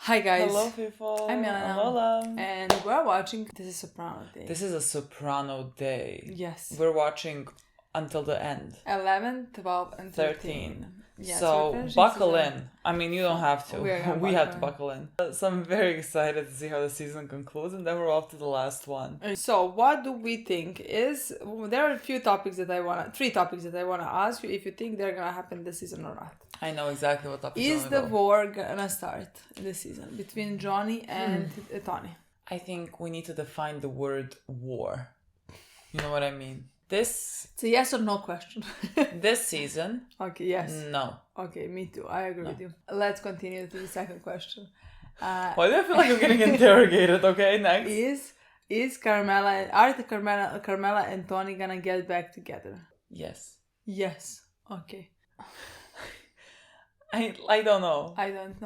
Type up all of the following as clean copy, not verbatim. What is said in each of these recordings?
Hi guys. Hello people. I'm Milena. I'm Lola. And we're watching This is Soprano Day. This is a Soprano day. Yes. We're watching until the end. 11, 12 and 13. Yes, so buckle in. I mean, you don't have to. We have to buckle in. So I'm very excited to see how the season concludes, and then we're off to the last one. So what do we think is... There are a few topics that three topics that I want to ask you if you think they're going to happen this season or not. I know exactly what topics Is the war going to start this season between Johnny and Tony? I think we need to define the word war. You know what I mean? It's a yes or no question. This season. Okay, yes. No. Okay, me too. I agree with you. Let's continue to the second question. Why do I feel like I'm getting interrogated? Okay, next. Are Carmela and Tony gonna get back together? Yes. Yes. Okay. I don't know. I don't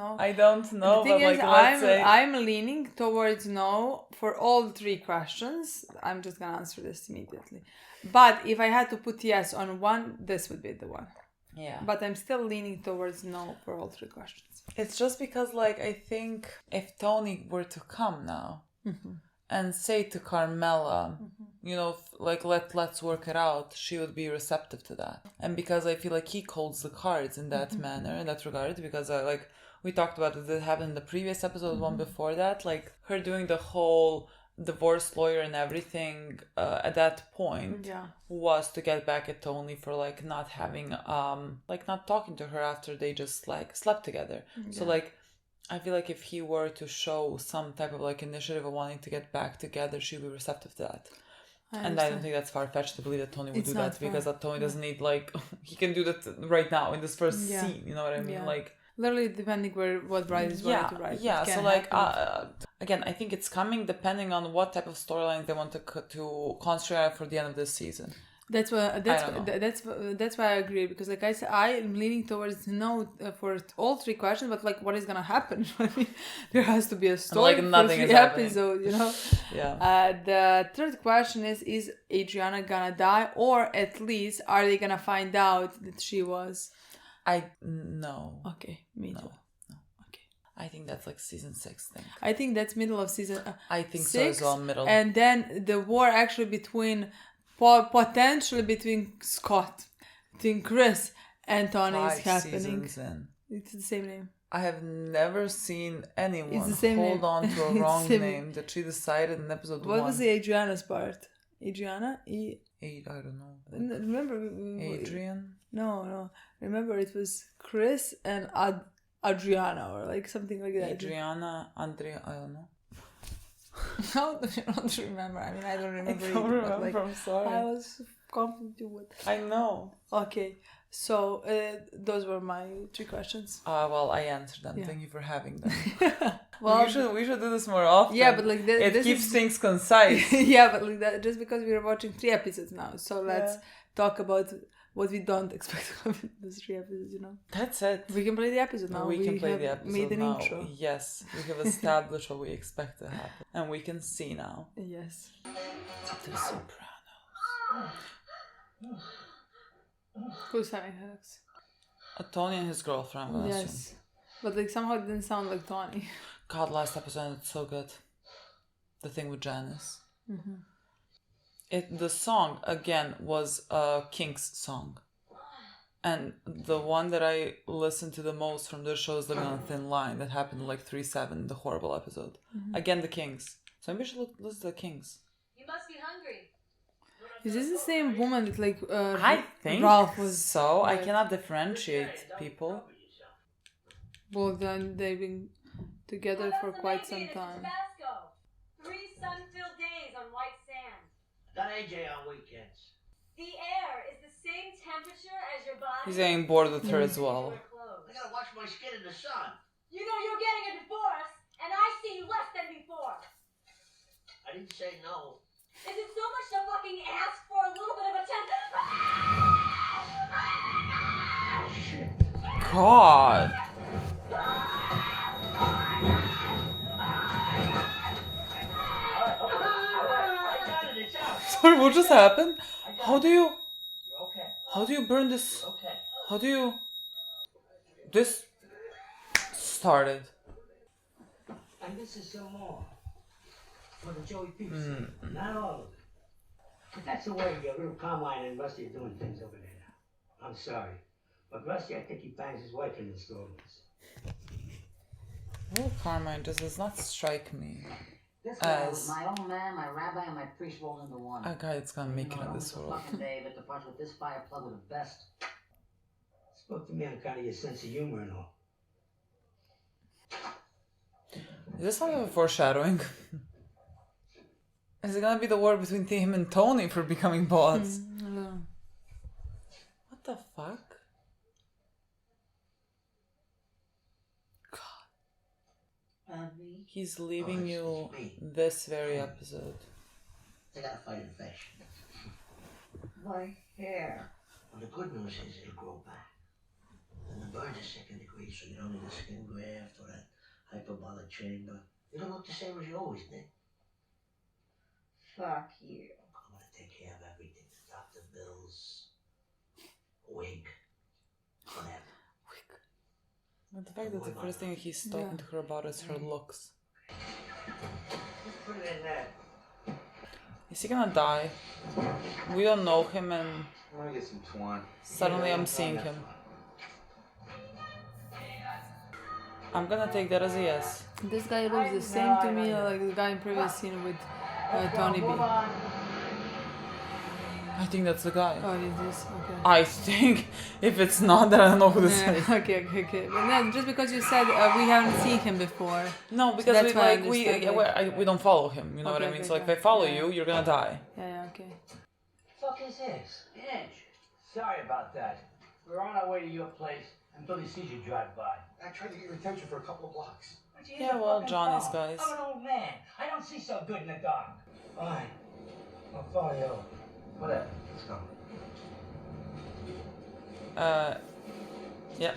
know. The thing is, I'm leaning towards no for all three questions. I'm just gonna answer this immediately. But if I had to put yes on one, this would be the one. Yeah. But I'm still leaning towards no for all three questions. It's just because, I think if Tony were to come now and say to Carmela, let's work it out, she would be receptive to that. And because I feel like he holds the cards in that manner, in that regard, because we talked about it, that happened in the previous episode, one before that, her doing the whole divorce lawyer and everything at that point was to get back at Tony for not having not talking to her after they just slept together. So I feel like if he were to show some type of initiative of wanting to get back together, she'd be receptive to that. And I don't think that's far-fetched to believe that Tony would do that, because Tony doesn't need he can do that right now in this first scene, you know what I mean? Literally depending what Bride is willing to write. Yeah, so again, I think it's coming depending on what type of storylines they want to construct for the end of this season. That's why I agree, because I said, I am leaning towards no for all three questions, but what is gonna happen? I mean, there has to be a story for nothing every episode, you know. Yeah. The third question is Adriana gonna die, or at least are they gonna find out that she was? No. Okay, me too. No. Okay. I think that's season 6 thing. I think that's middle of season. I think 6, so as well, middle. And then the war actually potentially between Chris and Tony is happening. Seasons in. It's the same name. I have never seen anyone hold on to a wrong name that she decided in episode 1. What was the Adriana's part? Adriana? I don't know. Remember? Adrian? No. Remember it was Chris and Adriana or something like that. Adriana, Andrea, I don't know. How do you not remember? I mean, I don't remember. I don't remember, I'm sorry. I was confused with. I know. Okay, so those were my 3 questions. Well, I answered them. Yeah. Thank you for having them. Well, we should do this more often. Yeah, but it keeps things concise. Yeah, but that just because we are watching 3 episodes now, so let's talk about what we don't expect to come in those 3 episodes, you know. That's it. We can play the episode now. We can play the episode made an now. Intro. Yes, we have established what we expect to happen, and we can see now. Yes. The Sopranos. Who's having headaches? Tony and his girlfriend. Yes, but somehow it didn't sound like Tony. God, last episode it's so good. The thing with Janice. The song again was a Kinks song, and the one that I listened to the most from their show is "Living on a Thin Line" that happened in 3-7, the horrible episode. Again, the Kinks. So maybe we should listen to the Kinks. You must be hungry. Is this the same woman that I think Ralph was? So I cannot differentiate people. Well, then they've been together for quite some time. Tabasco. 3 sun-filled days on white sand. Done AJ on weekends. The air is the same temperature as your body. He's getting bored with her as well. I gotta wash my skin in the sun. You know you're getting a divorce, and I see less than before. I didn't say no. Is it so much to fucking ask for a little bit of attention? God. Sorry, what just happened? How do you burn this? How do you... This started. this is some more. For the Joey Pizza. Not all of it. But that's the way your little Carmine and Rusty are doing things over there now. I'm sorry. But Rusty, I think he bangs his wife in installments. Well, Carmine does not strike me This guy was as my old man, my rabbi, and my priest rolled into one. a guy that's gonna make it in this world. Fucking day, but the parts with this fire plug were the best. Spoke to me on kind of your sense of humor and all. Is this kind of a foreshadowing? Is it gonna be the war between him and Tony for becoming boss? What the fuck? He's leaving you this very episode. They gotta fight infection. My hair. Well, the good news is it'll grow back. And the burns are second degree, so you don't need a skin graft or that hyperbolic chamber. It'll look the same as you always did. Fuck you. I'm gonna take care of everything. The doctor bills, wig, whatever. But the fact that the first thing he's talking to her about is her looks. Just put it in there. Is he gonna die? We don't know him and I'm gonna get some twine. suddenly I'm seeing him. I'm gonna take that as a yes. This guy looks the same to me like the guy in previous scene with Tony B. I think that's the guy. Oh, it is? Okay. I think if it's not, then I don't know who this is. Okay. But then, just because you said we haven't seen him before. No, because that's why I we don't follow him. You know what I mean? So like, if I follow you, you're gonna die. Yeah, okay. Fuck is this? Edge. Sorry about that. We're on our way to your place, and Billy sees you drive by. I tried to get your attention for a couple of blocks. Yeah, well, Johnny's guys. I'm an old man. I don't see so good in the dark. Fine. I'll follow you. Whatever. Let's go. Yeah.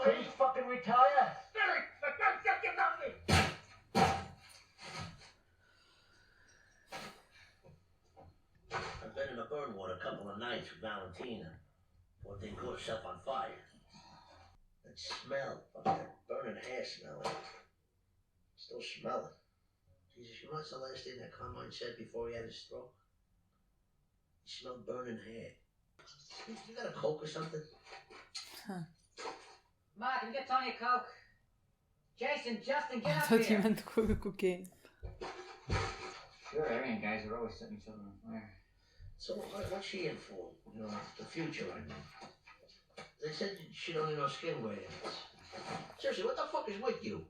Please fucking retire. Spirit, for God's sake, you know me. I've been in the burn water a couple of nights with Valentina. Poor thing caught herself on fire. That smell, fucking that burning hair smell. Still smell it. Jesus, you know what's the last thing that Carmine said before he had his stroke? He smelled burning hair. You got a Coke or something? Ma, can you get Tony a Coke? Jason, Justin, I get up thought you here. meant cocaine. Sure, Aryan guys are always setting each other on fire. So what's she in for? You know, the future, I mean. They said she don't need no skin grafts. Seriously, what the fuck is with you?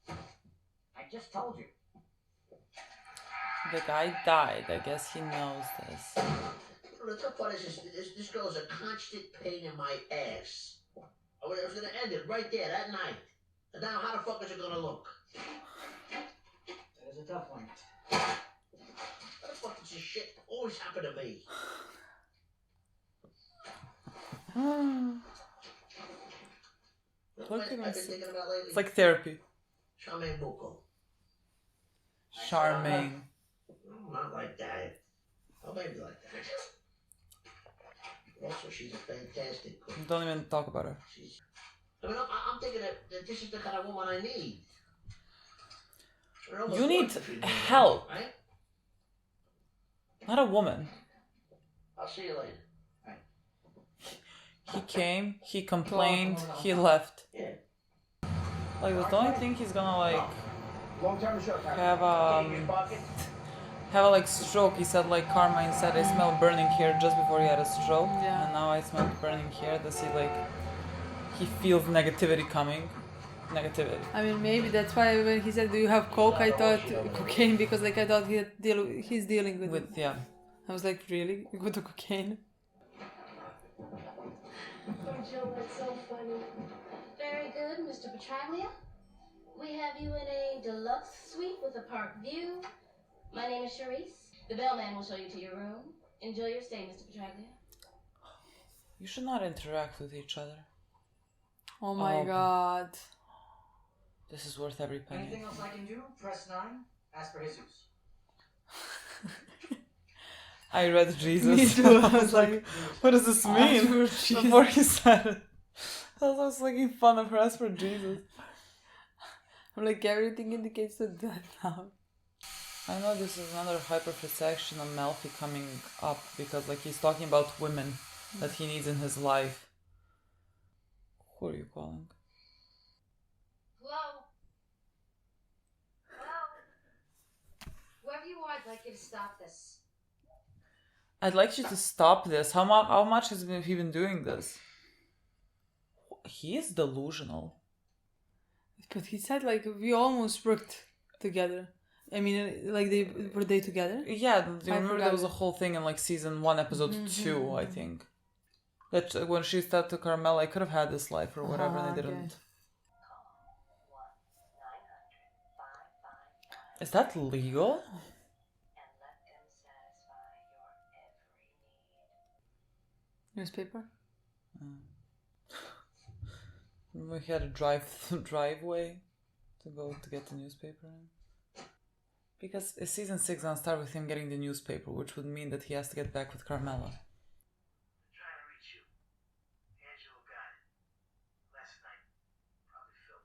I just told you. The guy died. I guess he knows this. You know, the tough part is this girl is a constant pain in my ass. I was gonna end it right there that night. And now how the fuck is it gonna look? That was a tough one. How the fuck does this shit always happen to me? Look I've at been him. thinking about lately. It's like therapy. Charmaine Bucco. Charming. No, not like that. Oh, maybe like that. Also, she's a fantastic cook. Don't even talk about her. I'm thinking that this is the kind of woman I need. You need help. Right? Not a woman. I'll see you later. He came, he complained, he left. Yeah. Like, the only thing he's gonna, like, Long time or short time? have a, like, stroke. He said, like, Carmine said, I smelled burning here just before he had a stroke. Yeah. And now I smell burning here. Does he, like, he feels negativity coming. Negativity. I mean, maybe that's why when he said, "Do you have coke?" I thought cocaine because, like, I thought he's dealing with it. Yeah. I was like, really? You go to cocaine? Oh, Joe, that's so funny. Very good, Mr. Petraglia. We have you in a deluxe suite with a park view. My name is Charisse. The bellman will show you to your room. Enjoy your stay, Mr. Petraglia. You should not interact with each other. Oh my god. This is worth every penny. Anything else I can do? Press 9. Ask for Jesus. I read Jesus. Me too. I was like, what does this mean? Before he said it. I was making fun of her as for Jesus. I'm like, everything indicates to that now. I know this is another hyperfixation on Melfi coming up because like he's talking about women that he needs in his life. Who are you calling? Hello? Hello? Whoever you are, I'd like you to stop this. I'd like you to stop this. How much has he been doing this? He is delusional. But he said like we almost worked together. I mean, like were they together? Yeah, do you I remember forgot there was a it. whole thing in like season 1, episode 2, I think. That when she said to Carmela, I could have had this life or whatever, and I didn't. Okay. Is that legal? Newspaper? We had a driveway to go to get the newspaper in. Because season 6 gonna start with him getting the newspaper, which would mean that he has to get back with Carmela. I'm trying to reach you. Angelo got it. Last night. Probably Phil.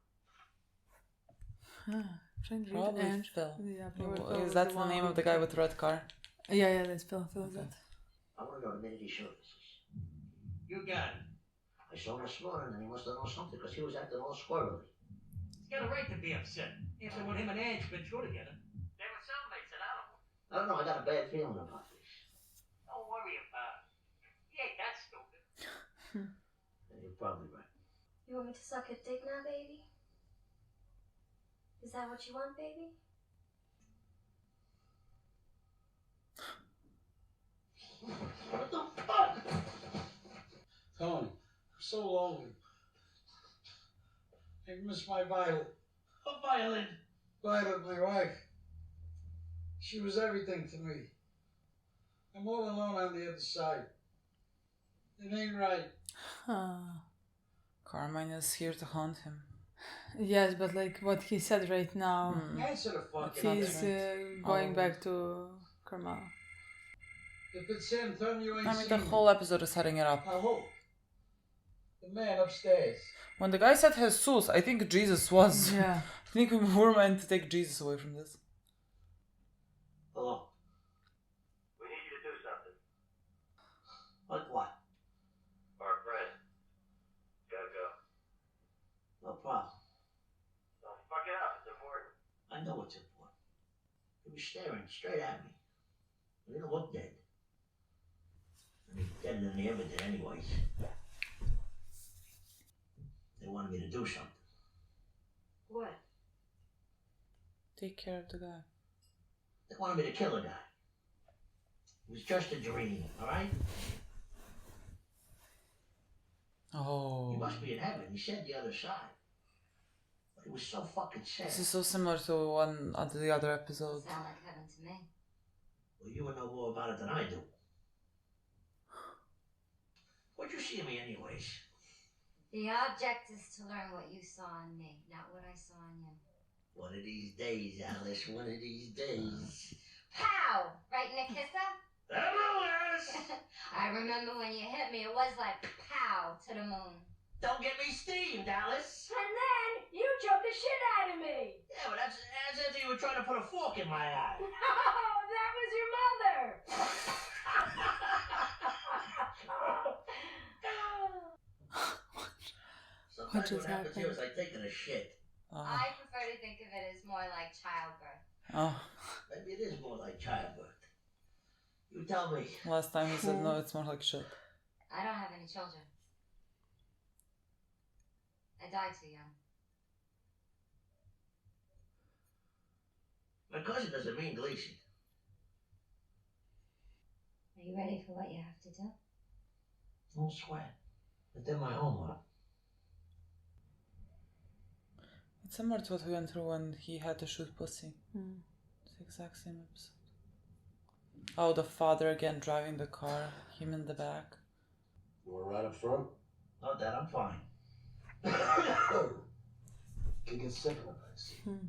Probably Phil. Yeah, probably Phil Is was that the the one name who- of the guy with the red car? Yeah, that's Phil. Phil is that. I want to know the minute he showed this. You got it. I saw him this morning and he must have known something because he was acting all squirrely. He's got a right to be upset after what him and Ange been through together. They were soulmates at Animal. I don't know, I got a bad feeling about this. Don't worry about it. He ain't that stupid. And you're probably right. You want me to suck a dick now, baby? Is that what you want, baby? What the fuck? Tony, I'm so lonely. I miss my Violet. A violin. Violet, my wife. She was everything to me. I'm all alone on the other side. It ain't right. Carmine is here to haunt him. Yes, but like what he said right now, Answer the fucking he's going back to Carmela. If it's him, tell me you ain't I mean, the seen whole me. episode is setting it up. I hope. The man upstairs. When the guy said Jesus, I think Jesus was. Yeah. I think we were meant to take Jesus away from this. Hello. We need you to do something. Like what? Our friend. Gotta go. No problem. Don't fuck it up. It's important. I know it's important. He was staring straight at me. He didn't look dead. And he's deader than he ever did anyways. They wanted me to do something. What? Take care of the guy. They wanted me to kill a guy. It was just a dream, alright? Oh. He must be in heaven. He said the other side. But it was so fucking sad. This is so similar to one of the other episodes. Sound like heaven to me. Well, you would know more about it than I do. What'd you see in me anyways? The object is to learn what you saw in me, not what I saw in you. One of these days, Alice. One of these days. Pow! Right in the kisser? Hello, Alice! I remember when you hit me, it was like pow to the moon. Don't get me steamed, Alice. And then you choked the shit out of me. Yeah, but that's as if you were trying to put a fork in my eye. Oh, that was your mother. Sometimes just what happens here happened? is like taking a shit. I prefer to think of it as more like childbirth. Oh. Maybe it is more like childbirth. You tell me. Last time he said no, it's more like shit. I don't have any children. I died too young. My cousin doesn't mean Gleason. Are you ready for what you have to do? Don't sweat. I did my homework. It's similar to what we went through when he had to shoot pussy. It's the exact same episode. Oh, the father again driving the car, him in the back. You want to ride up front? Not that, I'm fine. Can get sick in the backseat.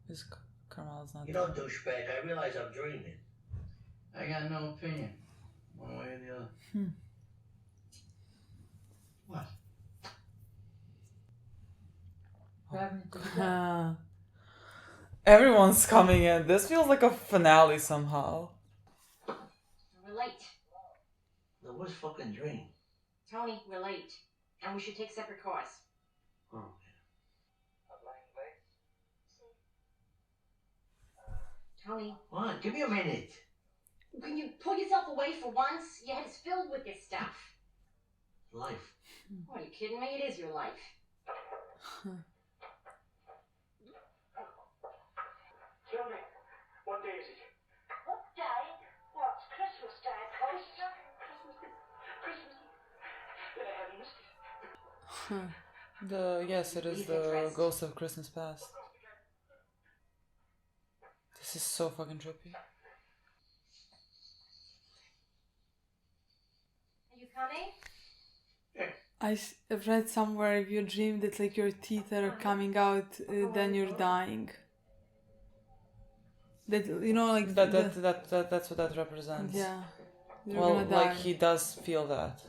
His Carmela's not You there. know, douchebag, I realize I'm dreaming. I got no opinion, one way or the other. What? Everyone's coming in. This feels like a finale somehow. We're late. The worst fucking dream. Tony, we're late. And we should take separate cars. Oh, Tony, come on, give me a minute. can you pull yourself away for once? Your head is filled with this stuff. Life. Oh, are you kidding me? It is your life. Tell me, what day is it? What day? Well, it's Christmas Day, of course. Christmas. Then I haven't missed it. Yes, it is the Ghost of Christmas Past. This is so fucking trippy. Are you coming? I've read somewhere if you dream that like your teeth are coming out, then you're dying. That like That's what that represents. yeah. You're Well, gonna die. like he does feel that.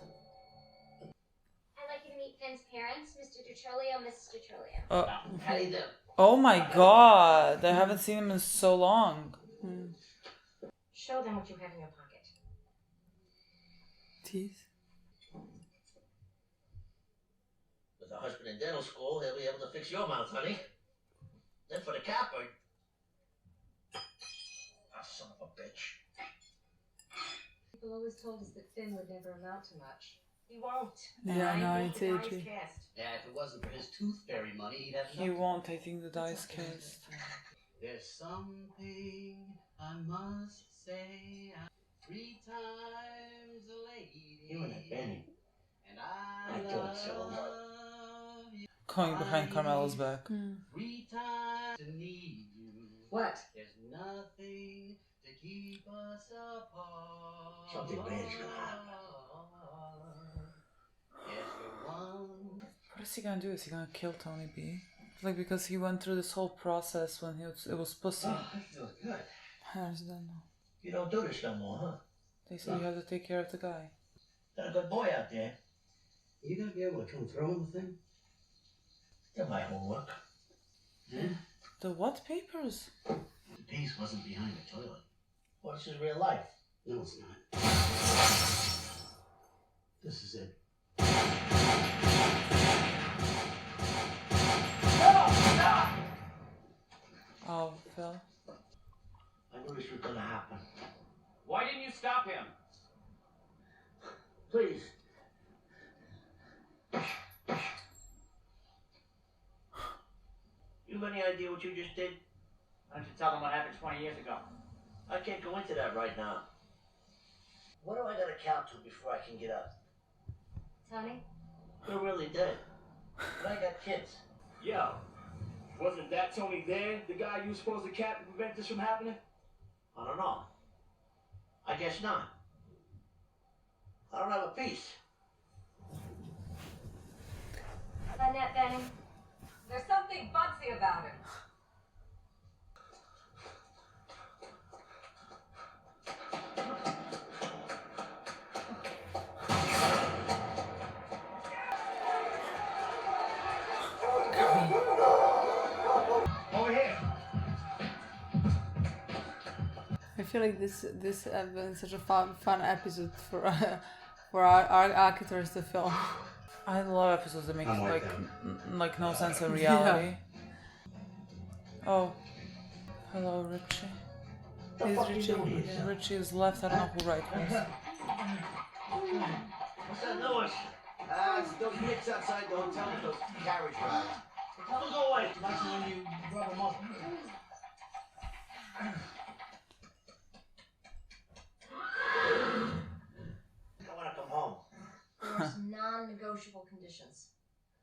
I'd like you to meet Finn's parents, Mr. DiTrolio, Mrs. DiTrolio. How you doing? Oh my god! I haven't seen him in so long. Show them what you have in your pocket. Teeth. With a husband in dental school, he'll be able to fix your mouth, honey. Then for the capper. Ah, son of a bitch. People always told us that Finn would never amount to much. He won't. Yeah, no, Right? it's The die is aging. cast. Yeah, if it wasn't for his tooth fairy money, he'd have He won't. I think the dice cast. There's something I must say. 3 times a lady. You and that Benny. And I I thought so. love you. Going behind Carmelo's back. 3 times to need you. What? There's nothing to keep us apart. Something bad's gonna happen. Everyone. What is he gonna do? Is he gonna kill Tony B? Like, because he went through this whole process when it was pussy. Oh, that feels good. I just don't know. You don't do this no more, huh? They said you have to take care of the guy. Got a good boy out there. You gonna be able to come through on the thing? Did my homework. The what papers? The piece wasn't behind the toilet. Well, this is real life. No, it's not. This is it. Oh, Phil. I knew this was gonna happen. Why didn't you stop him? Please. You have any idea what you just did? Why don't you tell them what happened 20 years ago? I can't go into that right now. What do I gotta count to before I can get up? Tony? We're really dead. But I got kids. Yo, wasn't that Tony there, the guy you were supposed to cap to prevent this from happening? I don't know. I guess not. I don't have a piece. Annette Benning? There's something bugsy about it. Over here. I feel like this has been such a fun episode for our actors to film. I love episodes that make I'm like like no sense of reality. Oh, hello, Richie. Is Richie? Yeah. Richie is left. I don't know who right was. What's that noise? It's those nicks outside the hotel with those carriage rides. Tell them go away. Nice when you rub them up. I wanna come home. There's non-negotiable conditions.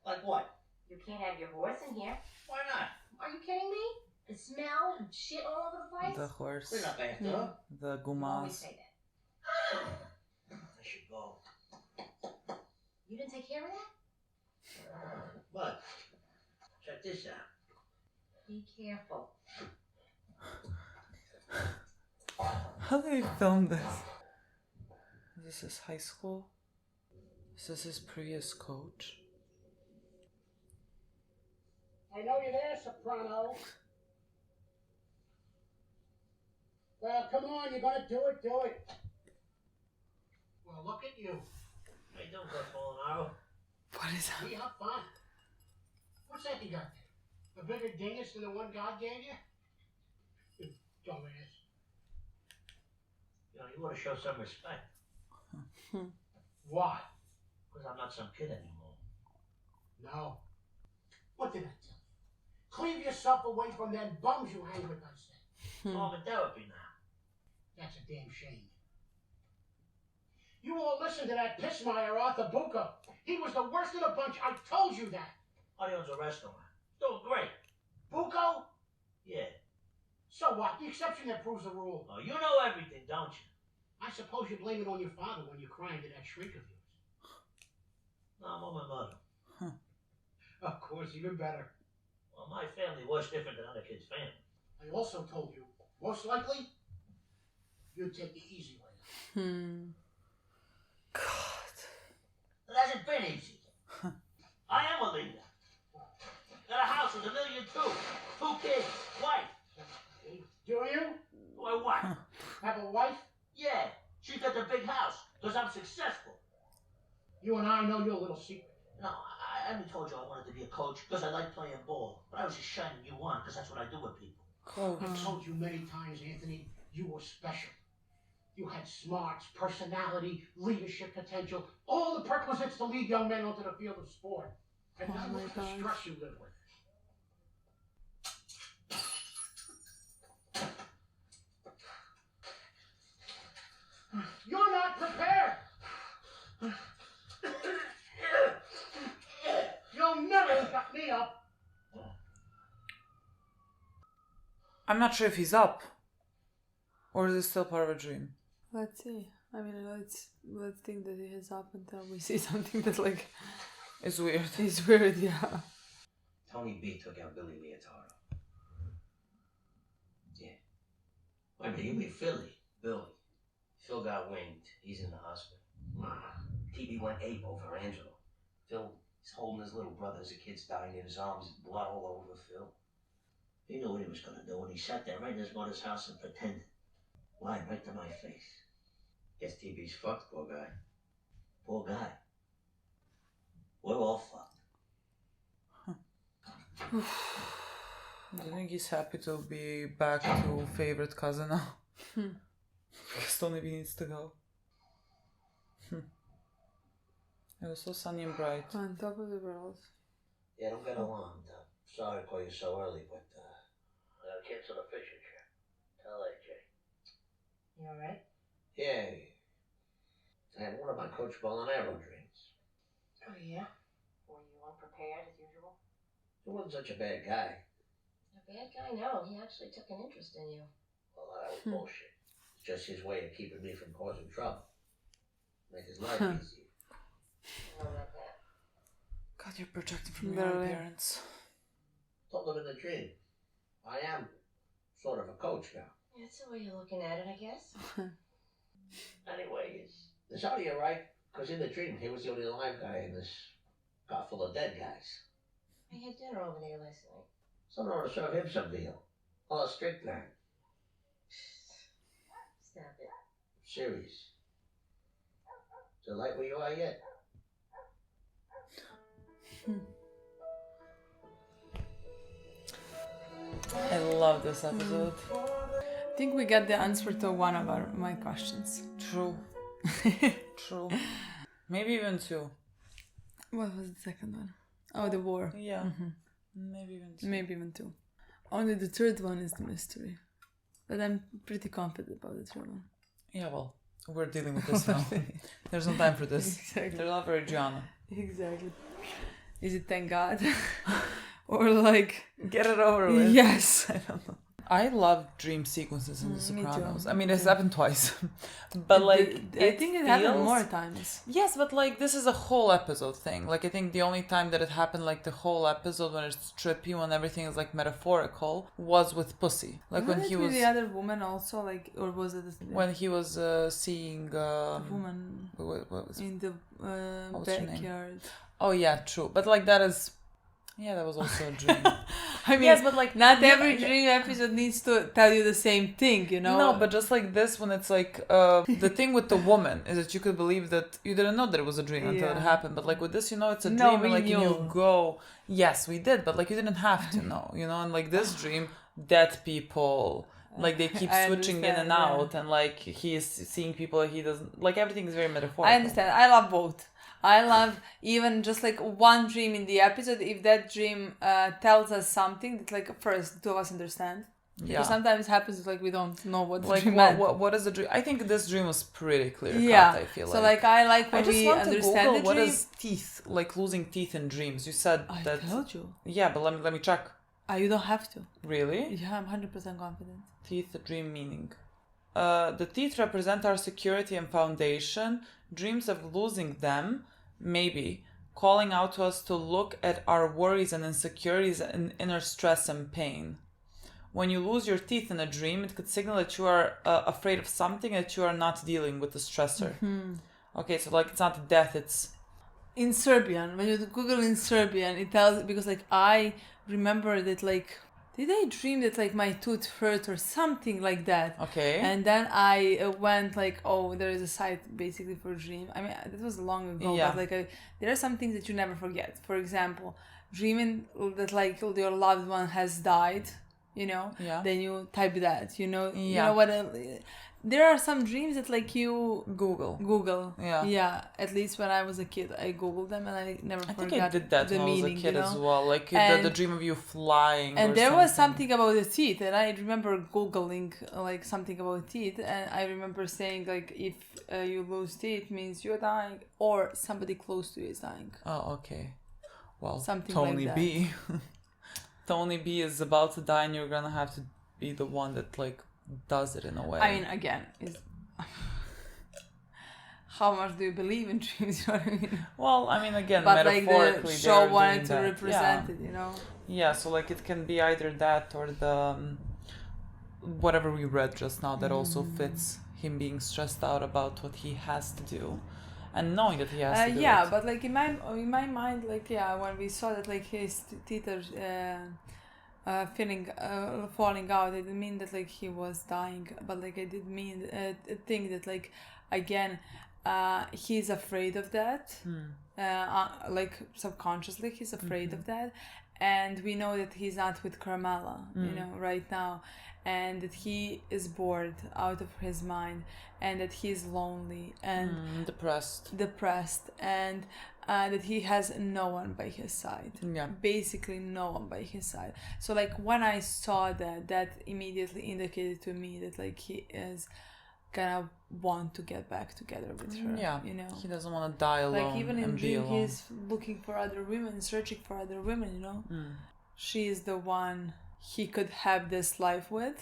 Like what? You can't have your horse in here. Why not? Are you kidding me? The smell and shit all over the place? The horse, Clean up after her. the You always gumas. say that. I should go. You didn't take care of that? But check this out. Be careful. How do we film this? This is high school. This is his previous coach. I know you're there, Sopranos. Well, come on, you're gonna do it, do it. Well, look at you. Hey, don't go falling arrow. What is that? We have fun. What's that you got there? A bigger dingus than the one God gave you? You dumbass. You know, you ought to show some respect. Why? Because I'm not some kid anymore. No. What did I tell you? Cleave yourself away from them bums you hang with, I said. I'm in therapy now. That's a damn shame. You all listen to that pissmeyer Arthur Bucco. He was the worst of the bunch. I told you that. Oh, he owns a restaurant. Doing great. Bucco? Yeah. So what? The exception that proves the rule. Oh, you know everything, don't you? I suppose you blame it on your father when you're crying to that shrink of yours. No, I'm on my mother. Of course, even better. Well, my family was different than other kids' family. I also told you, most likely, you'd take the easy way. God. It hasn't been easy. I am a leader. Got a house with $1 million too. 2 kids, wife. Do you? Why what? Have a wife? Yeah, she got the big house because I'm successful. You and I know your little secret. No, I haven't told you I wanted to be a coach because I like playing ball. But I was just shining you on because that's what I do with people. I told you many times, Anthony, you were special. You had smarts, personality, leadership potential, all the perquisites to lead young men onto the field of sport. And now look at the stress you live with. You're not prepared. You'll never shut me up. I'm not sure if he's up. Or is it still part of a dream? Let's see. I mean, let's think that he is up until we see something that like It's weird. is weird. Yeah. Tony B took out Billy Leotardo. Yeah. Wait a minute, you mean Philly? Billy. Phil got winged. He's in the hospital. TB went ape over Angelo. Phil is holding his little brother as the kid's dying in his arms, blood all over Phil. He knew what he was going to do, and he sat there right in his mother's house and pretended. Lied right to my face. Guess TB's fucked, poor guy. Poor guy. We're all fucked. I think he's happy to be back to favorite cousin now. Because Tony B needs to go. It was so sunny and bright. On top of the world. Yeah, don't get alarmed. Sorry to call you so early, but I gotta cancel the fishing trip. Tell AJ. You alright? Yeah. I had one of my Coach Bolanero dreams. Oh, yeah? Were you unprepared as usual? He wasn't such a bad guy. A bad guy? No, he actually took an interest in you. Well, that was bullshit. It's just his way of keeping me from causing trouble. Make his life easier. I don't like that. God, you're projecting from your own parents. Told him in the dream. I am sort of a coach now. That's the way you're looking at it, I guess. Anyway, it's out of you, right? Because in the dream, he was the only live guy in this car full of dead guys. I had dinner over there last night. Someone ought to serve him some deal. Oh, strychnine. Stop it. Serious. Is it light where you are yet? I love this episode. I think we got the answer to one of my questions. True. True. Maybe even 2. What was the second one? Oh, the war. Yeah. Maybe even 2. Maybe even 2. Only the third one is the mystery. But I'm pretty confident about the third one. Yeah, well, we're dealing with this now. There's no time for this. Exactly. They're not very Gianna. Exactly. Is it thank God? Or like... Get it over with. Yes. I don't know. I love dream sequences in The Me Sopranos. too. I mean, it's happened twice, but like I think it happened feels- more times. Yes, but like this is a whole episode thing. Like I think the only time that it happened, like the whole episode when it's trippy, when everything is like metaphorical, was with Pussy. Like when Wasn't he it with was the other woman also, like, or was it when he was seeing woman what was in the what's her name? backyard? Oh yeah, true. But like that is, yeah, that was also a dream. I mean, yes, but like not yeah, every dream episode needs to tell you the same thing, you know? No, but just like this, when it's like the thing with the woman is that you could believe that you didn't know that it was a dream until it Yeah. happened. But like with this, you know, it's a No, dream, we and like knew. you go, yes, we did, but like you didn't have to know, you know. And like this dream, dead people, like they keep I switching in and understand, yeah. out, and like he is seeing people that he doesn't like. Everything is very metaphorical. I understand. I love both. I love even just like one dream in the episode. If that dream tells us something that, like, first, two of us understand. Yeah. Because sometimes it happens like we don't know what the Like dream meant. what is the dream? I think this dream was pretty clear Yeah. cut. I feel So like I like when I just we want to understand Google the what dream. is teeth, like losing teeth in dreams. You said I that. told you. Yeah, but let me check. You don't have to. Really? Yeah, I'm 100% confident. Teeth, dream meaning. The teeth represent our security and foundation. Dreams of losing them, maybe, calling out to us to look at our worries and insecurities and inner stress and pain. When you lose your teeth in a dream, it could signal that you are afraid of something, that you are not dealing with the stressor. Mm-hmm. Okay, so like it's not death, it's... In Serbian, when you Google in Serbian, it tells, because like I remember that, like, did I dream that like my tooth hurt or something like that? Okay. And then I went like, oh, there is a site basically for dream. I mean, that was long ago, Yeah. but like there are some things that you never forget. For example, dreaming that like your loved one has died, you know, Yeah. then you type that, you know, you Yeah. know what, there are some dreams that like you Google. Yeah. Yeah, at least when I was a kid, I Googled them and I never I forgot think I did that the when meaning, I was a kid you know? as well. Like the And- dream of you flying. And or there was something about the teeth, and I remember Googling like something about teeth, and I remember saying like if you lose teeth means you're dying or somebody close to you is dying. Oh, okay. Well, Something Tony like that. B. Tony B is about to die, and you're gonna have to be the one that like does it in a way. I mean, again, is how much do you believe in dreams? You know what I mean? Well, I mean, again, But like metaphorically, the show they're wanted doing to that. represent Yeah. it, you know. Yeah, so like it can be either that or the whatever we read just now that also fits him being stressed out about what he has to do and knowing that he has to do Yeah, it. but like in my mind, like when we saw that like his teeth are falling out, it didn't mean that like he was dying, but like I did mean think that like again he's afraid of that. Like subconsciously he's afraid of that, and we know that he's not with Carmela, you know, right now, and that he is bored out of his mind, and that he's lonely and depressed, and that he has no one by his side. Yeah. Basically no one by his side. So like when I saw that immediately indicated to me that like he is gonna want to get back together with her. Yeah, you know, he doesn't want to die alone. like even in and be dream alone. he's looking for other women, searching for other women, you know. She is the one he could have this life with,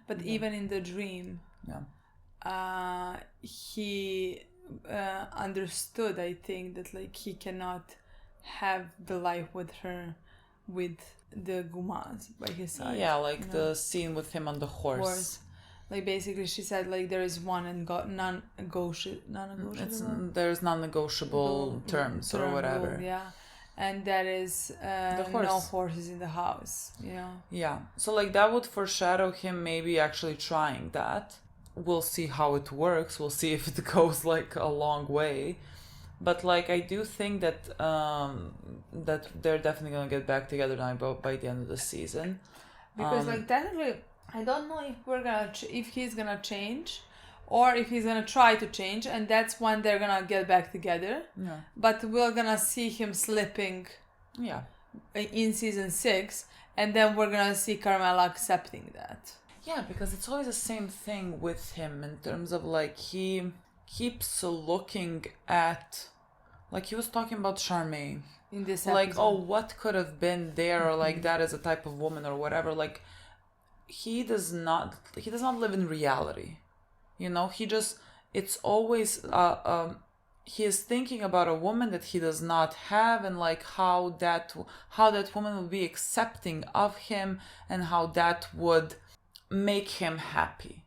but even in the dream he understood, I think, that like he cannot have the life with her with the Gumas by his side. Yeah, like you know? the scene with him on the horse. Like basically she said like there is one and non-negotiable There's non-negotiable terms or whatever. rule, yeah, and that is horse. no horses in the house, you know. Yeah, so like that would foreshadow him maybe actually trying that. We'll see how it works. We'll see if it goes like a long way. But like I do think that that they're definitely gonna get back together now by the end of the season. Because like technically, I don't know if we're gonna if he's gonna change, or if he's gonna try to change, and that's when they're gonna get back together. Yeah. But we're gonna see him slipping. Yeah. In season 6, and then we're gonna see Carmela accepting that. Yeah, because it's always the same thing with him in terms of like he keeps looking at, like he was talking about Charmaine. In this like episode. oh, what could have been there, or like that is a type of woman or whatever. Like he does not live in reality. You know, it's always he is thinking about a woman that he does not have, and like how that woman would be accepting of him, and how that would make him happy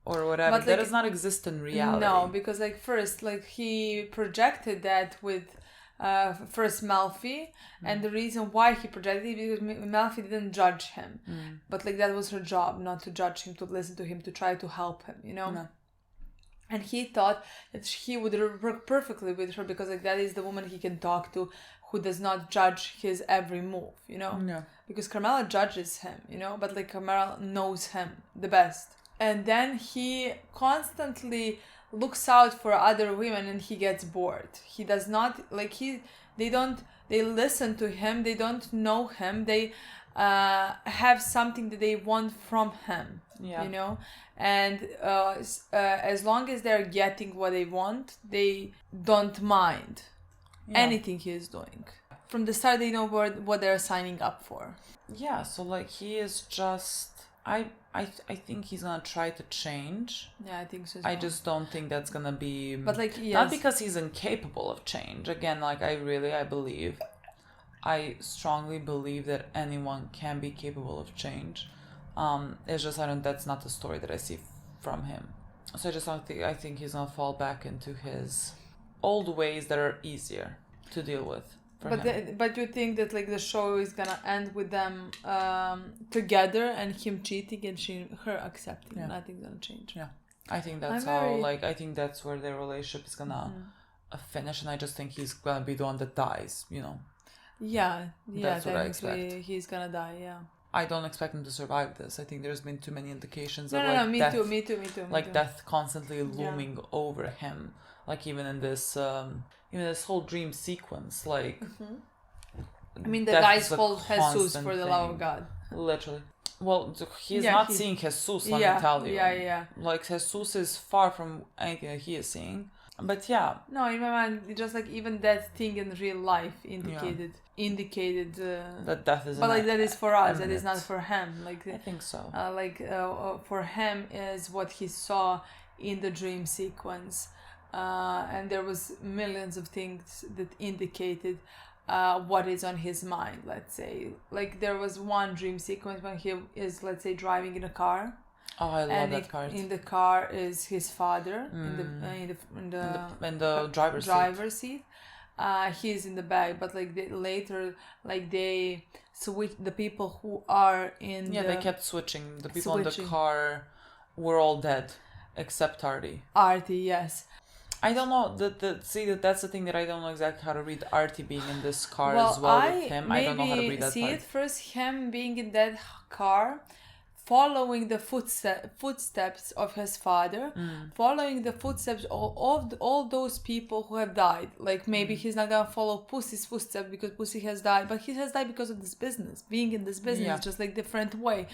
or whatever. But that does not exist in reality. No, because like first, like he projected that with first Melfi, and the reason why he projected it because Melfi didn't judge him, but like that was her job, not to judge him, to listen to him, to try to help him, you know. No. And he thought that he would work perfectly with her because like that is the woman he can talk to, who does not judge his every move, you know. Yeah. Because Carmela judges him, you know, but like Carmela knows him the best. And then he constantly looks out for other women and he gets bored. He does not like they listen to him, they don't know him, they have something that they want from him, you know. And as long as they're getting what they want, they don't mind anything he is doing. From the start, they know what they're signing up for. Yeah, so like he is just I think he's gonna try to change. Yeah, I think so. I just don't think that's gonna be. But like, yes. Not because he's incapable of change. Again, like I strongly believe that anyone can be capable of change. It's just that's not the story that I see from him. So I think he's gonna fall back into his old ways that are easier to deal with. But you think that like the show is gonna end with them together and him cheating and her accepting? Yeah. Nothing's gonna change. Yeah, I think that's I think that's where their relationship is gonna finish, and I just think he's gonna be the one that dies. You know. Yeah. That's what I expect. He's gonna die. Yeah. I don't expect him to survive this. I think there's been too many indications of me death, too. Like death constantly looming over him. Like even in this whole dream sequence, like. I mean, the guy's called Jesus for the love of God. Literally. Well, he's not seeing Jesus. Let me tell you. Yeah. Like Jesus is far from anything that he is seeing. But yeah. No, in my mind, it's just like even that thing in real life indicated that death is. But like that is for us. That is not for him. Like I think so. For him is what he saw in the dream sequence, and there was millions of things that indicated what is on his mind. Let's say, like there was one dream sequence when he is, let's say, driving in a car. Oh, I love that part. In the car is his father in the driver's seat. He's in the back, but like they switch the people who are in. Yeah, they kept switching. The people in the car were all dead, except Artie. Artie, yes. I don't know. That's the thing that I don't know exactly how to read Artie being in this car as well with him. I don't know how to read that part. See it first, him being in that car, following the footsteps of his father, following the footsteps of all those people who have died. Like maybe he's not gonna follow Pussy's footsteps because Pussy has died, but he has died because of this business, being in this business, just like different way.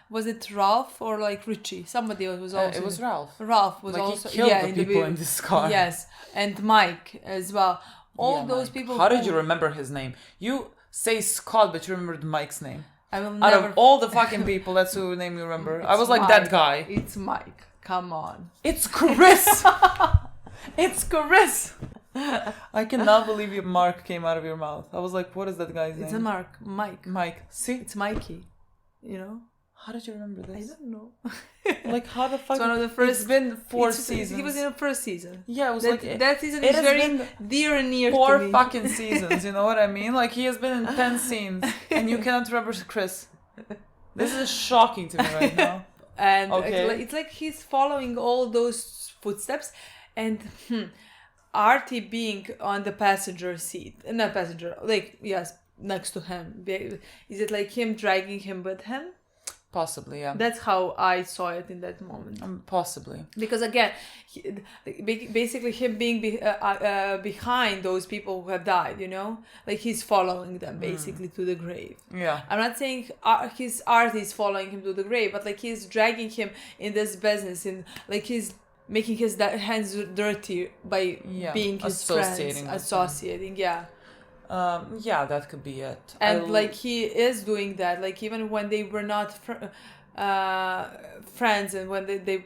Was it Ralph or like Richie? Somebody was also. It was Ralph. Ralph was like also he killed the people in this car. Yes, and Mike as well. All those Mike. people. How did you remember his name? You say Scott, but you remembered Mike's name. I will Out of all the fucking people, that's who name you remember. I was like, Mike. That guy. It's Mike. Come on. It's Chris. It's Chris. I cannot believe your Mark came out of your mouth. I was like, what is that guy's name? It's a Mark. Mike. See? It's Mikey. You know? How did you remember this? I don't know. Like, how the fuck? It's one of the first. It's been 4 seasons. He was in the first season. Yeah, it was that season is very dear and near to me. 4 fucking seasons, you know what I mean? Like, he has been in 10 scenes, and you cannot remember Chris. This is shocking to me right now. And it's like he's following all those footsteps, and Artie being on the passenger seat, not passenger, like yes, next to him. Is it like him dragging him with him? Possibly, yeah. That's how I saw it in that moment. Possibly. Because again, basically him being behind those people who have died, you know? Like he's following them basically to the grave. Yeah. I'm not saying his art is following him to the grave, but like he's dragging him in this business, and like he's making his hands dirty by being his friends, associating, that could be it. And like he is doing that, like even when they were not friends, and when they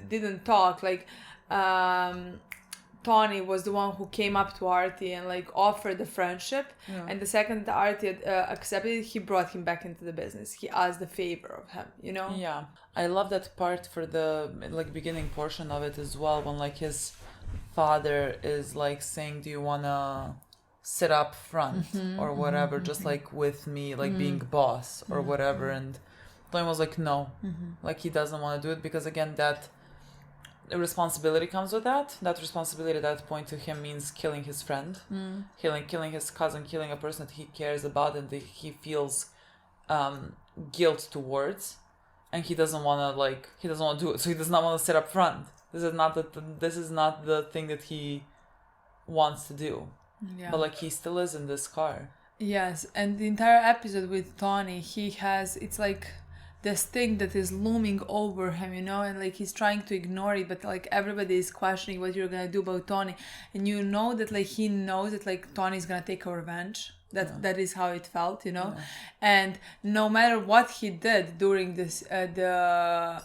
didn't talk, like Tony was the one who came up to Artie and like offered the friendship, and the second Artie accepted it, he brought him back into the business. He asked the favor of him, you know. Yeah, I love that part for the like beginning portion of it as well, when like his father is like saying, do you wanna sit up front or whatever, just like with me, like being boss or whatever, and Tony was like, no, like he doesn't want to do it, because again, that responsibility comes with that responsibility at that point to him means killing his friend, killing his cousin, killing a person that he cares about and that he feels guilt towards, and he doesn't want to do it, so he does not want to sit up front. This is not the thing that he wants to do. But like he still is in this car. Yes, and the entire episode with Tony, it's like this thing that is looming over him, you know, and like he's trying to ignore it, but like everybody is questioning what you're gonna do about Tony, and you know that like he knows that like Tony's gonna take a revenge. That is how it felt, you know, and no matter what he did during this the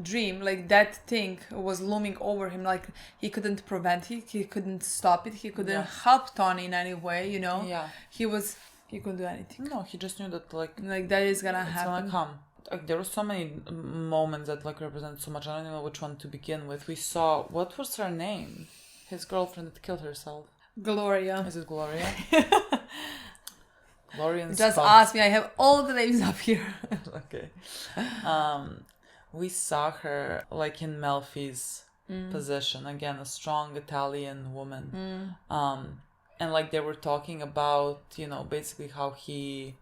dream, like that thing was looming over him. Like he couldn't prevent it, he couldn't stop it, he couldn't help Tony in any way, you know. He couldn't do anything. No, he just knew that like that is gonna happen. It's gonna come. Like, there were so many moments that like represent so much. I don't even know which one to begin with. We saw, what was her name? His girlfriend that killed herself. Gloria. Is it Gloria? Gloria and Just Scott. ask me. I have all the names up here. Okay. We saw her like in Melfi's position again, a strong Italian woman. And like they were talking about, you know, basically how he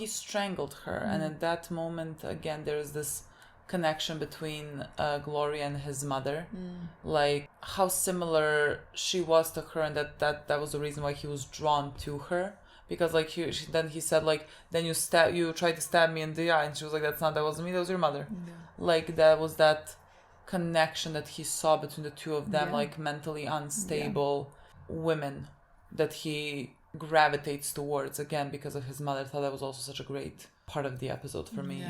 strangled her, and at that moment again there is this connection between Gloria and his mother, like how similar she was to her, and that was the reason why he was drawn to her, because like he said like, then you tried to stab me in the eye, and she was like, that wasn't me, that was your mother. Like that was that connection that he saw between the two of them, like mentally unstable women that he gravitates towards, again because of his mother. I thought that was also such a great part of the episode for me.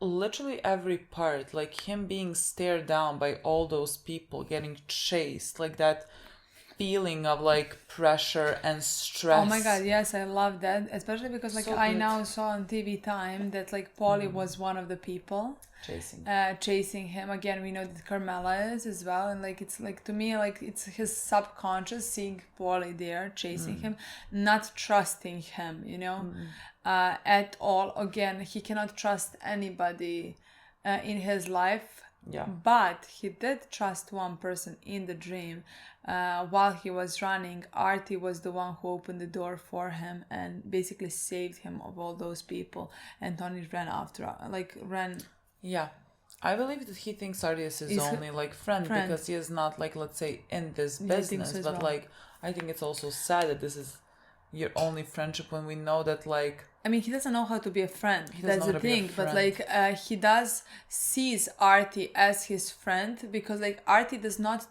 Literally every part, like him being stared down by all those people, getting chased, like that feeling of like pressure and stress. Oh my god, yes, I love that, especially because like I now saw on TV Time that like Polly was one of the people chasing him. Again, we know that Carmela is as well, and like it's like, to me, like it's his subconscious seeing Polly there chasing him, not trusting him, you know, at all. Again, he cannot trust anybody in his life. But he did trust one person in the dream. While he was running, Artie was the one who opened the door for him and basically saved him of all those people. And Tony ran after, Yeah, I believe that he thinks Artie is his only like friend, because he is not like, let's say, in this business. So but like, I think it's also sad that this is your only friendship, when we know that like, I mean, he doesn't know how to be a friend. That's the thing. But like, he does sees Artie as his friend, because like Artie does not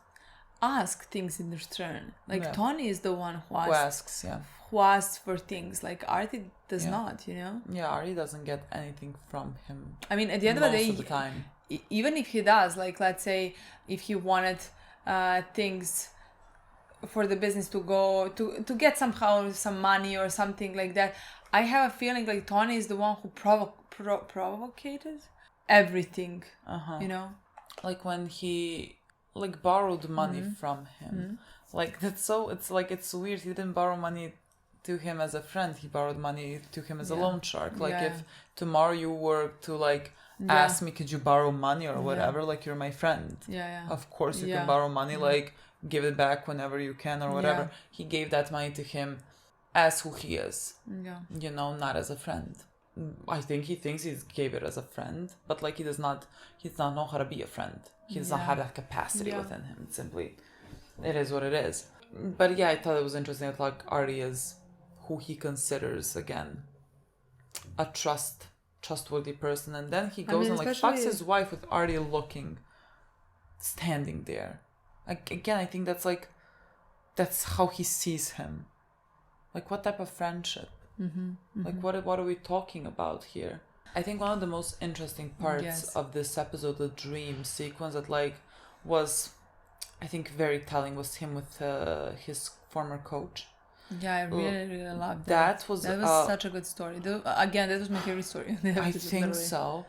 ask things in return. Like Tony is the one who asks. Who asks for things. Like Artie does not, you know. Yeah, Artie doesn't get anything from him. I mean, at the end of the day, most of the time, even if he does, like let's say if he wanted things for the business to go to get somehow some money or something like that, I have a feeling like Tony is the one who provocated everything, you know? Like when he like borrowed money from him. Like that's so, it's like, it's weird. He didn't borrow money to him as a friend. He borrowed money to him as a loan shark. Like if tomorrow you were to like ask me, could you borrow money or whatever, like you're my friend. Of course you can borrow money, like give it back whenever you can or whatever. He gave that money to him as who he is, you know, not as a friend. I think he thinks he gave it as a friend, but like he does not know how to be a friend. He does not have that capacity within him. It's simply, it is what it is. But yeah, I thought it was interesting that like Artie is who he considers, again, a trustworthy person, and then he goes and like fucks his wife with Artie standing there. Like, again, I think that's how he sees him. Like, what type of friendship? Like, what are we talking about here? I think one of the most interesting parts Yes. of this episode, the dream sequence that like was, I think, very telling, was him with his former coach. Yeah, I really loved That that. was That was such a good story. Again, that was my favorite story. I think so.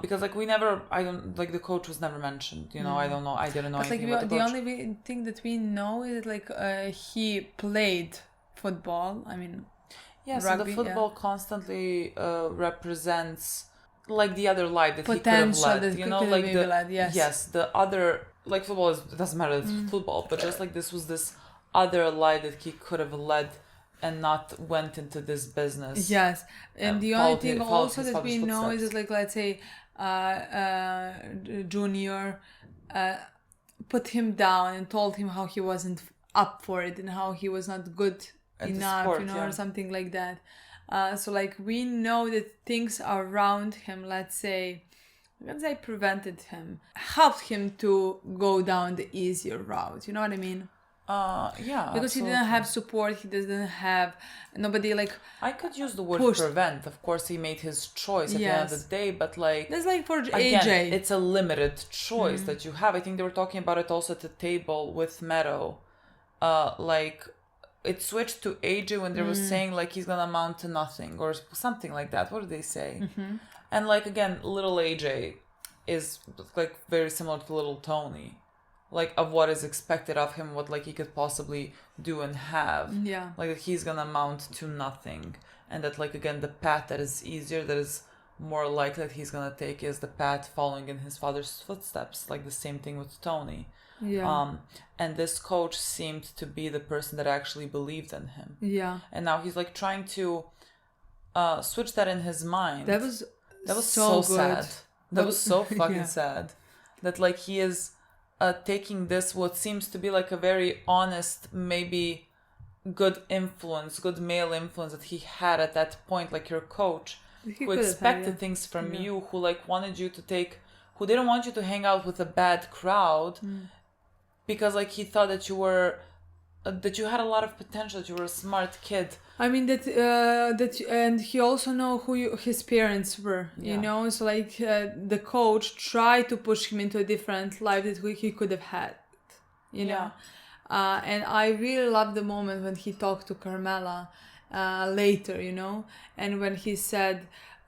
Because like the coach was never mentioned, you know. I don't know, I didn't know But like anything about the the coach. only thing that we know is that like he played football. I mean, Yes, rugby, and the football constantly represents like the other life that potential he could have led. that You could know, have like maybe the led, yes. yes, the other like football is, it doesn't matter, it's football, but just like this was this other life that he could have led and not went into this business. Yes, and the only thing followed also his that we father's know is footsteps. that, like, let's say, Junior put him down and told him how he wasn't up for it and how he was not good At the enough, sport, you know, yeah. or something like that. So, like, we know that things around him, let's say, prevented him, helped him to go down the easier route. You know what I mean? Yeah, Because he didn't have support, he doesn't have nobody like. I could use the word pushed. prevent. Of course, he made his choice at the end of Yes. the day, but like That's like for again, AJ. it's a limited choice that you have. I think they were talking about it also at the table with Meadow. Like it switched to AJ when they were saying like he's gonna amount to nothing or something like that. What did they say? And like again, little AJ is like very similar to little Tony. Like of what is expected of him, what like he could possibly do and have. Yeah. Like that he's gonna amount to nothing. And that like again the path that is easier, that is more likely that he's gonna take is the path following in his father's footsteps. Like the same thing with Tony. Yeah. And this coach seemed to be the person that actually believed in him. Yeah. And now he's like trying to switch that in his mind. That was so good. sad. That was so fucking Yeah. sad. That like he is taking this, what seems to be like a very honest, maybe good influence, good male influence that he had at that point, like your coach, He who could have had, expected yeah. things from Yeah. you, who like wanted you to take, who didn't want you to hang out with a bad crowd because like he thought that you were that you had a lot of potential, that you were a smart kid. I mean that and he also know who his parents were, you Yeah. know. So like the coach tried to push him into a different life that he could have had, you know. And I really love the moment when he talked to Carmela later, you know, and when he said,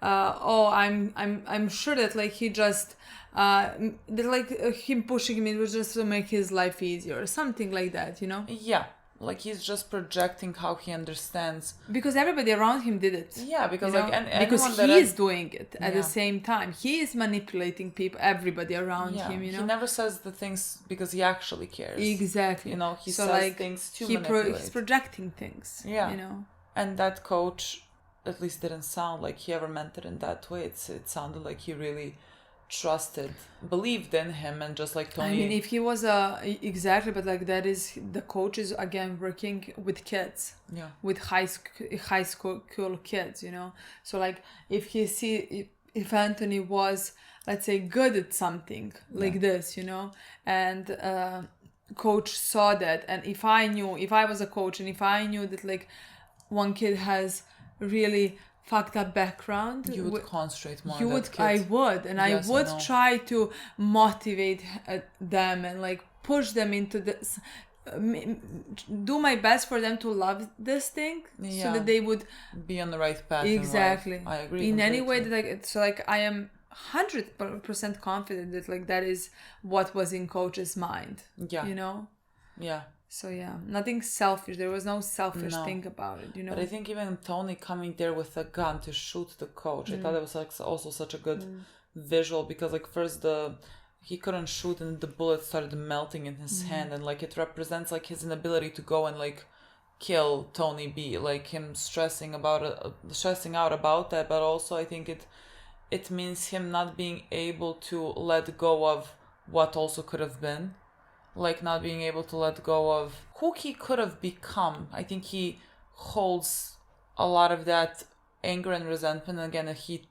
"Oh, I'm sure that like he just." That like him pushing him, it was just to make his life easier or something like that, you know. Yeah, like he's just projecting how he understands. Because everybody around him did it. Yeah, because you know? like because anyone that he has- is doing it at the same time. He is manipulating people, everybody around him. You know, he never says the things because he actually cares. exactly. You know, he so says like, things to he's manipulate. projecting things. Yeah. you know. And that coach, at least, didn't sound like he ever meant it in that way. It sounded like he really trusted, believed in him, and just like Tony. I mean, if he was exactly, but like that is the coach is again working with kids. Yeah. With high school kids, you know. So like if he if Anthony was, let's say, good at something like this, you know, and coach saw that, and if I was a coach and if I knew that like one kid has really fucked up background, you would concentrate more you on would that kid. I would, and Yes, I would know. try to motivate them and like push them into this, do my best for them to love this thing, so that they would be on the right path. exactly. In life. I agree. In any way completely. that like so like I am 100% confident that like that is what was in coach's mind. Yeah. You know. Yeah. So yeah, nothing selfish. There was no selfish thing about it, you know. But I think even Tony coming there with a gun to shoot the coach, I thought it was like also such a good visual, because like first he couldn't shoot and the bullet started melting in his hand, and like it represents like his inability to go and like kill Tony B, like him stressing out about that, but also I think it means him not being able to let go of what also could have been. Like not being able to let go of who he could have become. I think he holds a lot of that anger and resentment. And again, he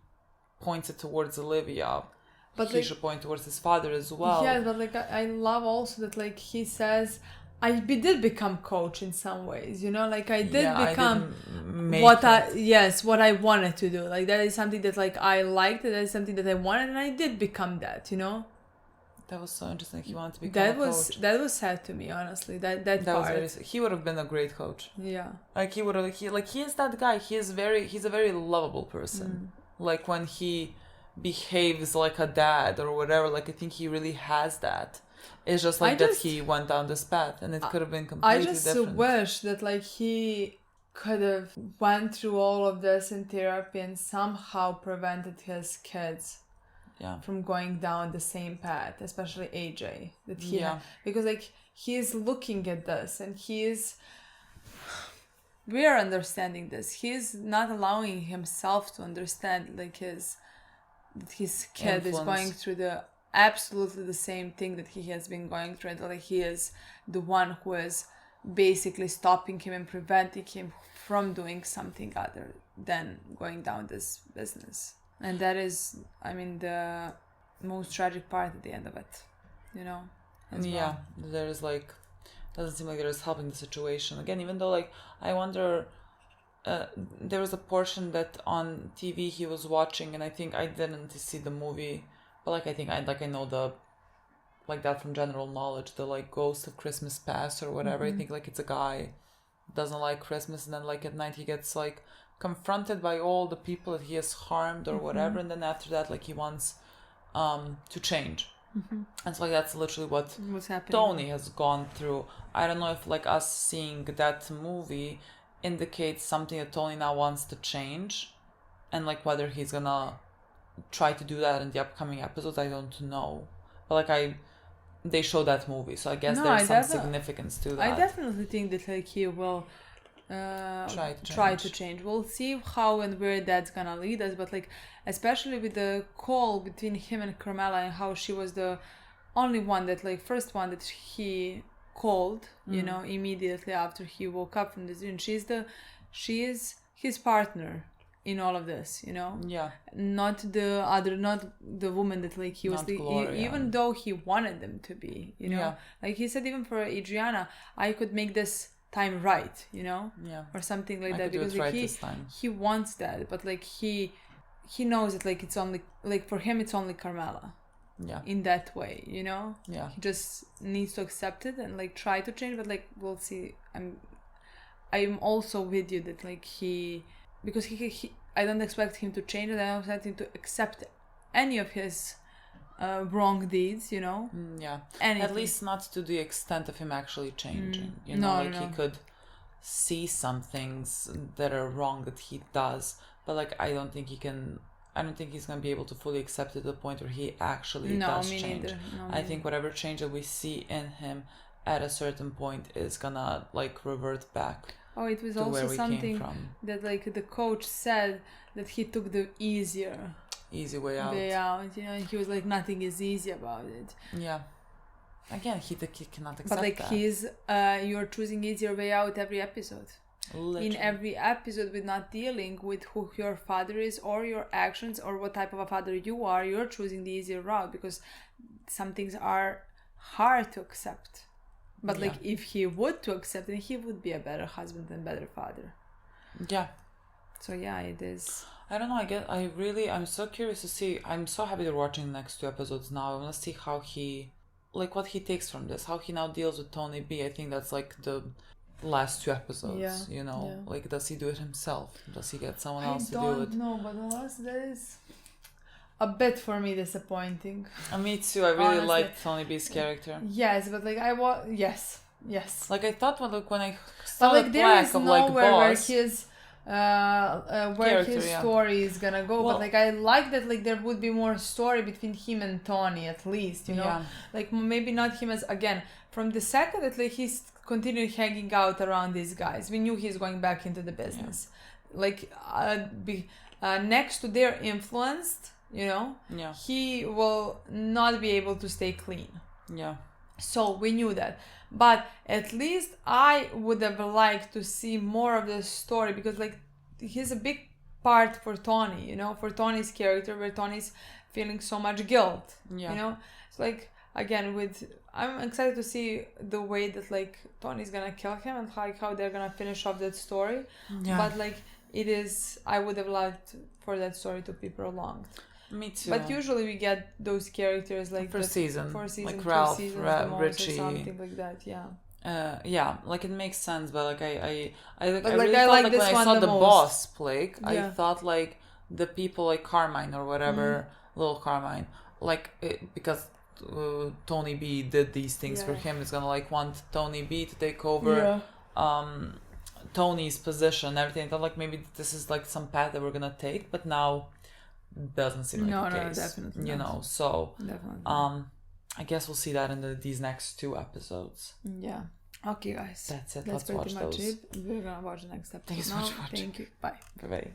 points it towards Olivia. But he should point towards his father as well. Yeah, but like I love also that like he says, I did become coach in some ways, you know, like I did Yeah, become what what I wanted to do. Like that is something that like I liked, that is something that I wanted, and I did become that, you know. That was so interesting. He wanted to become a coach. That was sad to me, honestly. That part. Was he would have been a great coach. Yeah. Like he is that guy. He's a very lovable person. Like when he behaves like a dad or whatever, like I think he really has that. It's just like he went down this path, and it could have been completely different. I just wish that like he could have went through all of this in therapy and somehow prevented his kids from going down the same path, especially AJ. Because like he is looking at this and we are understanding this. He is not allowing himself to understand like his kid is going through absolutely the same thing that he has been going through, and like he is the one who is basically stopping him and preventing him from doing something other than going down this business. And that is, I mean, the most tragic part at the end of it, you know. There's like, doesn't seem like there's helping the situation again, even though like I wonder, there was a portion that on TV he was watching, and I think I didn't see the movie, but like I think I know the like that from general knowledge, the like Ghost of Christmas Past or whatever. I think like it's a guy doesn't like Christmas, and then like at night he gets like confronted by all the people that he has harmed or whatever, and then after that like he wants to change. And so like that's literally what's happening. Tony has gone through. I don't know if like us seeing that movie indicates something that Tony now wants to change, and like whether he's gonna try to do that in the upcoming episodes, I don't know. But like they show that movie, so I guess there's some significance to that. I definitely think that like he will try to change. We'll see how and where that's gonna lead us, but like especially with the call between him and Carmela, and how she was the only one that like first one that he called, you know, immediately after he woke up from this dream. She is his partner in all of this, you know. Not the woman that like he was even though he wanted them to be, you know. Like he said, even for Adriana, I could make this time right, you know, or something like that, because like, he wants that, but like he knows that like it's only like for him it's only Carmela in that way, you know. He just needs to accept it and like try to change, but like we'll see. I'm also with you that like because he I don't expect him to change, and I don't expect him to accept any of his wrong deeds, you know. Anything. At least not to the extent of him actually changing, you know. He could see some things that are wrong that he does, but like I don't think he's gonna be able to fully accept it to the point where he actually does change. I think whatever change that we see in him at a certain point is gonna like revert back. It was also something that like the coach said, that he took the easy way out, you know, and he was like, nothing is easy about it. Again, he cannot accept that. But like that. You're choosing easier way out every episode. Literally. In every episode, with not dealing with who your father is or your actions or what type of a father you are, you're choosing the easier route, because some things are hard to accept. But like if he would to accept it, he would be a better husband and better father. So it is. I don't know. I'm so curious to see. I'm so happy they're watching the next 2 episodes now. I want to see how what he takes from this, how he now deals with Tony B. I think that's like the last 2 episodes, you know. Like, does he do it himself? Does he get someone else to do it? I don't know, but honestly, that is a bit for me disappointing. Me too. I really liked Tony B's character. Yes, but like yes. Like I thought when I saw the plaque of like boss, where his story is gonna go, but like I like that like there would be more story between him and Tony, at least, you know. Like maybe not him as, again, from the second that like he's continued hanging out around these guys, we knew he's going back into the business. Like next to their influence, you know, he will not be able to stay clean. So we knew that. But at least I would have liked to see more of the story, because like he's a big part for Tony, you know, for Tony's character, where Tony's feeling so much guilt, you know. It's like again, I'm excited to see the way that like Tony's gonna kill him and like how they're gonna finish off that story. Yeah. But like I would have liked for that story to be prolonged. Me too. But usually we get those characters like for season, like 2 Ralph, the most Richie, or something like that. Yeah. Yeah, like it makes sense, but like I But, really like, thought like like this when I one saw the the most. boss plague, Yeah. I thought like the people like Carmine or whatever, little Carmine, like because Tony B did these things for him, is gonna like want Tony B to take over Tony's position, everything. I thought like maybe this is like some path that we're gonna take, but now doesn't seem like the case. No, definitely you not. know, so Definitely. I guess we'll see that in these next 2 episodes. Yeah. Okay, guys. That's it. That's Let's watch pretty much those. it. We're gonna watch the next episode. Thank you so much for watching. Thank you. Bye. Bye-bye.